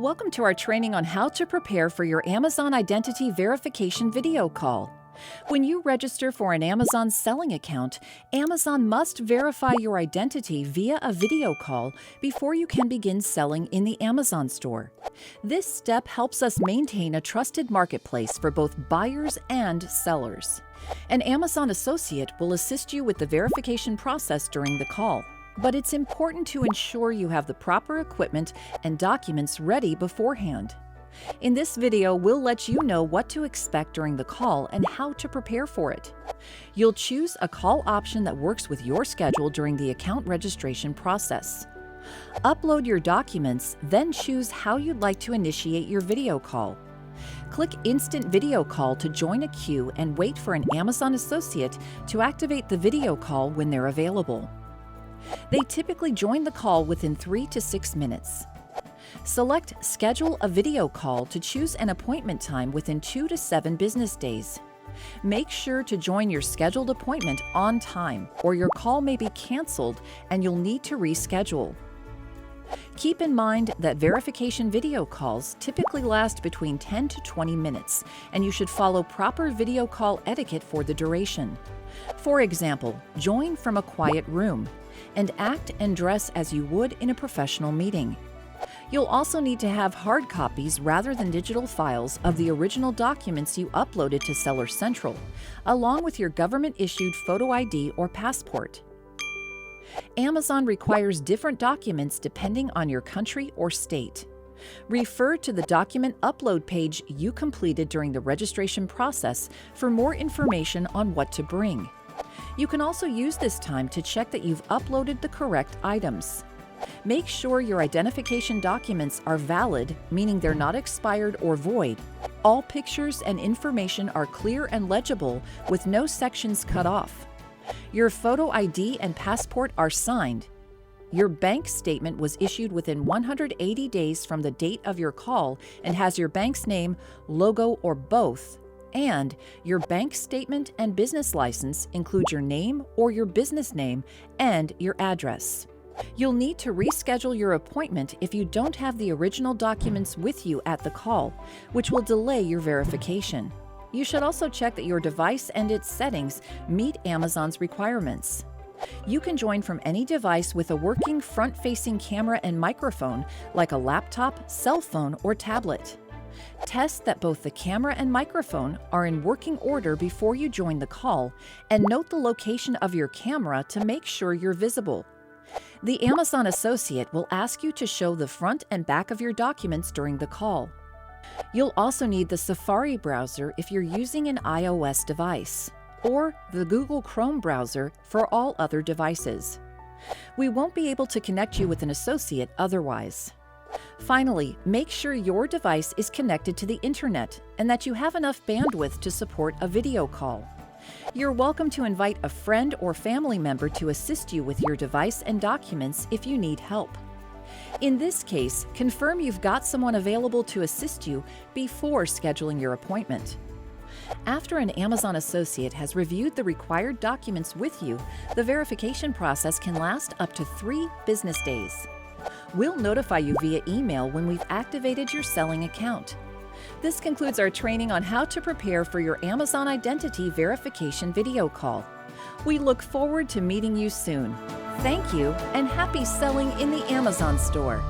Welcome to our training on how to prepare for your Amazon Identity Verification video call. When you register for an Amazon selling account, Amazon must verify your identity via a video call before you can begin selling in the Amazon store. This step helps us maintain a trusted marketplace for both buyers and sellers. An Amazon associate will assist you with the verification process during the call. But it's important to ensure you have the proper equipment and documents ready beforehand. In this video, we'll let you know what to expect during the call and how to prepare for it. You'll choose a call option that works with your schedule during the account registration process. Upload your documents, then choose how you'd like to initiate your video call. Click Instant Video Call to join a queue and wait for an Amazon associate to activate the video call when they're available. They typically join the call within 3 to 6 minutes. Select Schedule a video call to choose an appointment time within 2 to 7 business days. Make sure to join your scheduled appointment on time, or your call may be canceled and you'll need to reschedule. Keep in mind that verification video calls typically last between 10 to 20 minutes, and you should follow proper video call etiquette for the duration. For example, join from a quiet room and act and dress as you would in a professional meeting. You'll also need to have hard copies rather than digital files of the original documents you uploaded to Seller Central, along with your government-issued photo ID or passport. Amazon requires different documents depending on your country or state. Refer to the document upload page you completed during the registration process for more information on what to bring. You can also use this time to check that you've uploaded the correct items. Make sure your identification documents are valid, meaning they're not expired or void. All pictures and information are clear and legible with no sections cut off. Your photo ID and passport are signed. Your bank statement was issued within 180 days from the date of your call and has your bank's name, logo, or both. And your bank statement and business license include your name or your business name and your address. You'll need to reschedule your appointment if you don't have the original documents with you at the call, which will delay your verification. You should also check that your device and its settings meet Amazon's requirements. You can join from any device with a working front-facing camera and microphone, like a laptop, cell phone, or tablet. Test that both the camera and microphone are in working order before you join the call, and note the location of your camera to make sure you're visible. The Amazon associate will ask you to show the front and back of your documents during the call. You'll also need the Safari browser if you're using an iOS device, or the Google Chrome browser for all other devices. We won't be able to connect you with an associate otherwise. Finally, make sure your device is connected to the internet and that you have enough bandwidth to support a video call. You're welcome to invite a friend or family member to assist you with your device and documents if you need help. In this case, confirm you've got someone available to assist you before scheduling your appointment. After an Amazon associate has reviewed the required documents with you, the verification process can last up to 3 business days. We'll notify you via email when we've activated your selling account. This concludes our training on how to prepare for your Amazon Identity Verification video call. We look forward to meeting you soon. Thank you, and happy selling in the Amazon store.